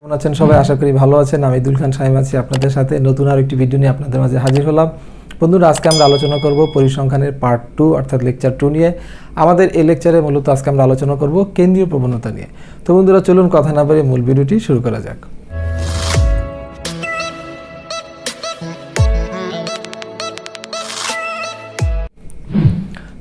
কেমন আছেন সবাই? আশা করি ভালো আছেন। আমি এদুল খান সাহেব আছি আপনাদের সাথে নতুন আর একটি ভিডিও নিয়ে আপনাদের মাঝে হাজির হলাম। বন্ধুরা, আজকে আমরা আলোচনা করব পরিসংখ্যানের পার্ট 2 অর্থাৎ লেকচার 2 নিয়ে। আমাদের এই লেকচারে মূলত আজকে আমরা আলোচনা করব কেন্দ্রীয় প্রবণতা নিয়ে। তো বন্ধুরা, চলুন কথা না বাড়িয়ে মূল ভিডিওটি শুরু করা যাক।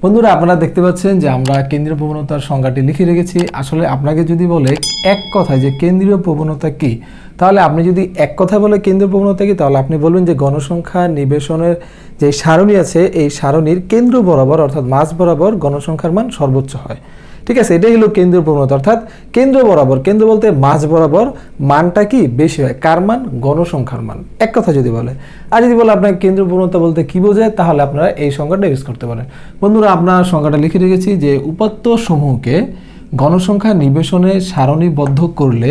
বন্ধুরা, আপনারা দেখতে পাচ্ছেন যে আমরা কেন্দ্রীয় প্রবণতার সংজ্ঞাটি লিখে রেখেছি। আসলে আপনাকে যদি বলে এক কথায় যে কেন্দ্রীয় প্রবণতা কি, তাহলে আপনি যদি এক কথায় বলে কেন্দ্রীয় প্রবণতা কি, তাহলে আপনি বলবেন যে গণসংখ্যা নিবেশনের যে সারণী আছে এই সারণীর কেন্দ্র বরাবর অর্থাৎ মাঝ বরাবর গণসংখ্যার মান সর্বোচ্চ হয়। ঠিক আছে, এটাই হলো কেন্দ্রীয় প্রবণতা, অর্থাৎ কেন্দ্র বরাবর, কেন্দ্র বলতে মাঝ বরাবর মানটা কি বেশি হয়। কার মান? গণসংখ্যার মান, এক কথা যদি বলে। আর যদি বলে আপনার কেন্দ্রীয় প্রবণতা বলতে কি বোঝায়, তাহলে আপনারা এই সংজ্ঞাটা ইউজ করতে পারেন। বন্ধুরা, আপনার সংজ্ঞাটা লিখে রেখেছি যে উপাত্ত সমূহকে গণসংখ্যা নিবেশনে সারণীবদ্ধ করলে,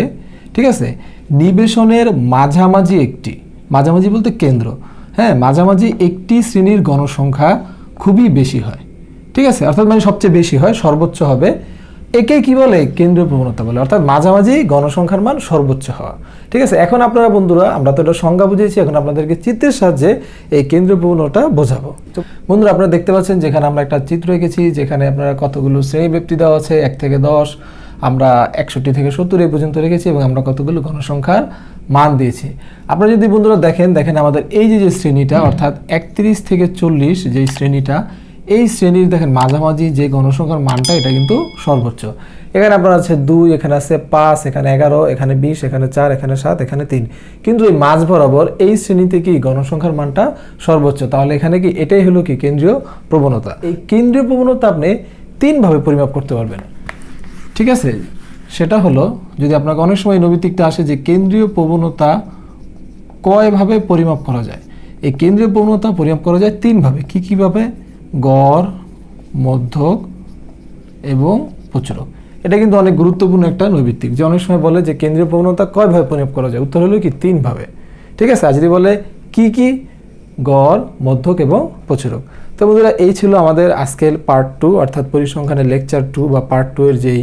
ঠিক আছে, নিবেশনের মাঝামাঝি একটি, মাঝামাঝি বলতে কেন্দ্র, হ্যাঁ, মাঝামাঝি একটি শ্রেণীর গণসংখ্যা খুবই বেশি হয়। ঠিক আছে, অর্থাৎ মানে সবচেয়ে বেশি হয়, সর্বোচ্চ হবে, একে কি বলে? কেন্দ্রীয় প্রবণতা বলে। অর্থাৎ মাঝামাঝি গণসংখ্যার মান সর্বোচ্চ হওয়া। ঠিক আছে, এখন আপনারা বন্ধুরা, আমরা তো এটা সংজ্ঞা বুঝিয়েছি, এখন আপনাদেরকে চিত্রের সাহায্যে এই কেন্দ্রীয় প্রবণতা বোঝাবো। বন্ধুরা, আপনারা দেখতে পাচ্ছেন যেখানে আমরা একটা চিত্র এঁকেছি, যেখানে আপনারা কতগুলো শ্রেণী ব্যক্তি দেওয়া আছে, 1 থেকে 10, আমরা 61 থেকে 70 এই পর্যন্ত রেখেছি এবং আমরা কতগুলো গণসংখ্যার মান দিয়েছি। আপনারা যদি বন্ধুরা দেখেন আমাদের এই যে শ্রেণীটা অর্থাৎ 31 থেকে 40 যেই শ্রেণীটা, এই শ্রেণীর দেখেন মাঝামাঝি যে গণসংখ্যার মানটা এটা কিন্তু সর্বোচ্চ। এখানে আপনার আছে 2, এখানে আছে 5, এখানে 11, এখানে 20, এখানে 4, এখানে 7, এখানে 3, কিন্তু এই মাঝ বরাবর এই শ্রেণীতে কি গণসংখ্যার মানটা সর্বোচ্চ। তাহলে এখানে কি এটাই হলো কি কেন্দ্রীয় প্রবণতা। এই কেন্দ্রীয় প্রবণতা আপনি 3 ভাবে পরিমাপ করতে পারবেন। ঠিক আছে, সেটা হলো, যদি আপনাকে অনেক সময় নৈতিকটা আসে যে কেন্দ্রীয় প্রবণতা কয়ভাবে পরিমাপ করা যায়। এই কেন্দ্রীয় প্রবণতা পরিমাপ করা যায় 3 ভাবে। কি ভাবে? গড়, মধ্যক এবং প্রচুরক। এটা কিন্তু অনেক গুরুত্বপূর্ণ একটা নৈবিত্তিক, যে অনেক সময় বলে যে কেন্দ্রীয় প্রবণতা কয়ভাবে পরিমাপ করা যায়। উত্তর হলো কি 3 ভাবে। ঠিক আছে, আর যদি বলে কি? গড়, মধ্যক এবং প্রচুরক। তো বন্ধুরা, এই ছিল আমাদের আজকের পার্ট 2 অর্থাৎ পরিসংখ্যানের লেকচার 2 বা পার্ট 2 এর যেই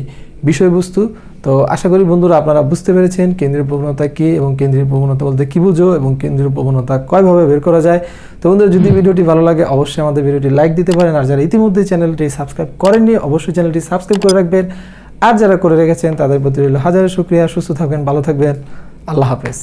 বিষয়বস্তু। তো আশা করি বন্ধুরা আপনারা বুঝতে পেরেছেন কেন্দ্রীয় প্রবণতা কি এবং কেন্দ্রীয় প্রবণতা বলতে কি বুঝো এবং কেন্দ্রীয় প্রবণতা কয়ভাবে বের করা যায়। তো বন্ধুরা, যদি ভিডিওটি ভালো লাগে অবশ্যই আমাদের ভিডিওটি লাইক দিতে পারেন। আর যারা ইতিমধ্যে চ্যানেলটি সাবস্ক্রাইব করেননি অবশ্যই চ্যানেলটি সাবস্ক্রাইব করে রাখবেন। আর যারা করে রেখেছেন তাদের প্রতি রইল হাজার শুকরিয়া। সুস্থ থাকবেন, ভালো থাকবেন, আল্লাহ হাফেজ।